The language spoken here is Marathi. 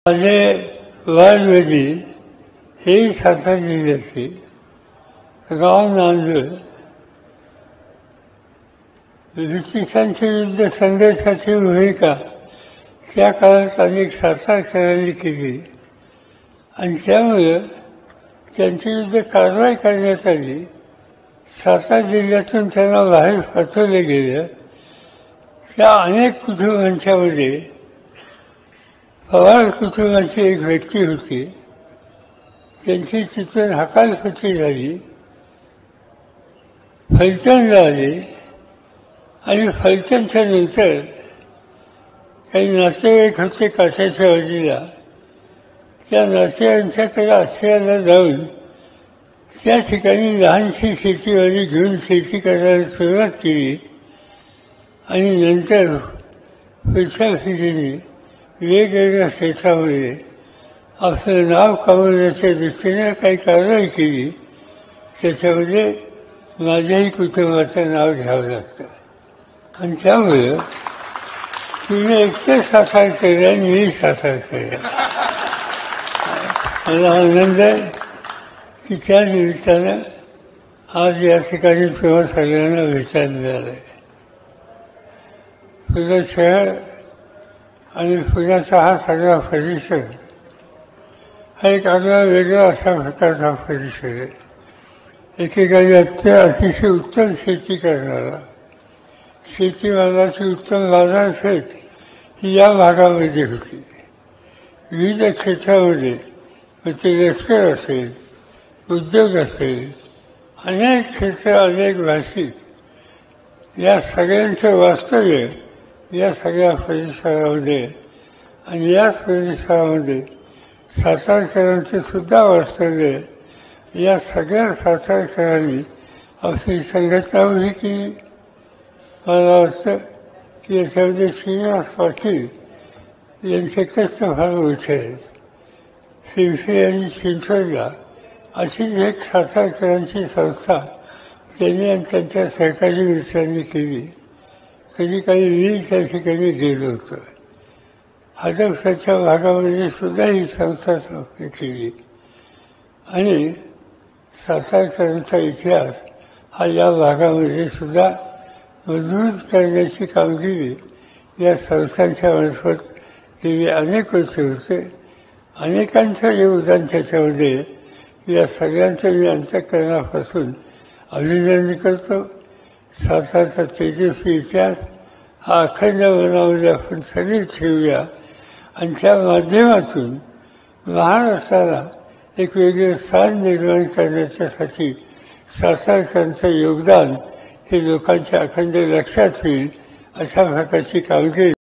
माझे वारवेली ही सातारा जिल्ह्यातली गाव नांदूर ब्रिटिशांच्या विरुद्ध संघर्षाची भूमिका त्या काळात अनेक सातारकरांनी केली आणि त्यामुळं त्यांच्या विरुद्ध कारवाई करण्यात आली. सातारा जिल्ह्यातून त्यांना बाहेर पाठवले गेले. त्या अनेक कुटुंबांच्यामध्ये पवार कुटुंबाची एक व्यक्ती होती. त्यांची तिथून हकालपट्टी झाली, फलटणला आली आणि फलटणच्या नंतर काही नातेवाईक होते काठाच्या बाजूला. त्या नातेवाईकांच्याकडे आश्रयाला जाऊन त्या ठिकाणी लहानशी शेतीवाडी घेऊन शेती करायला सुरुवात केली आणि नंतर पुढच्या पिढीने वेगवेगळ्या क्षेत्रामध्ये आपलं नाव कमवण्याच्या दृष्टीने काही कारवाई केली. त्याच्यामध्ये माझ्याही कुटुंबाचं नाव घ्यावं लागतं आणि त्यामुळं तुम्ही एकटे साकार केलं आणि मी साकार केलं. मला आनंद आहे की त्या निमित्तानं आज या ठिकाणी तुम्हा सगळ्यांना भेटायला मिळालं आहे. पुणे शहर आणि पुण्याचा हा सगळा परिसर हा एक आगळा वेगळा अशा प्रकारचा परिसर आहे. एकेकाळी अतिशय उत्तम शेती करणारा, शेतीमालाची उत्तम बाजारपेठ ही या भागामध्ये होती. विविध क्षेत्रामध्ये मग ते लष्कर असेल, उद्योग असेल, अनेक क्षेत्र, अनेक भाषिक या सगळ्यांचं वास्तव्य या सगळ्या परिसरामध्ये आणि याच परिसरामध्ये सातारकरांचे सुद्धा वास्तव्य. या सगळ्या सातारकरांनी आपली संघटना उभी केली. मला वाटतं की याच्यामध्ये श्रीनिवास पाटील यांचे कष्ट फार मोठे आहेत. पिंपरी आणि चिंचवडला अशीच एक सातारकरांची संस्था त्यांनी आणि त्यांच्या सहकारी मित्रांनी केली. कधी काही मी त्या ठिकाणी गेलो होतो. हदपच्या भागामध्ये सुद्धा ही संस्था स्थापन केली आणि सातारकरांचा इतिहास हा या भागामध्ये सुद्धा मजबूत करण्याची कामगिरी या संस्थांच्या मार्फत गेली अनेक वर्ष होते. अनेकांचं योगदान त्याच्यामध्ये. या सगळ्यांचं मी अंतःकरणापासून अभिनंदन करतो. सातारचा तेजस्वी इतिहास हा अखंड मनामध्ये आपण सगळे ठेवूया आणि त्या माध्यमातून महाराष्ट्राला एक वेगळं स्थान निर्माण करण्याच्यासाठी सातारकरांचं योगदान हे लोकांच्या अखंड लक्षात होईल अशा प्रकारची कामगिरी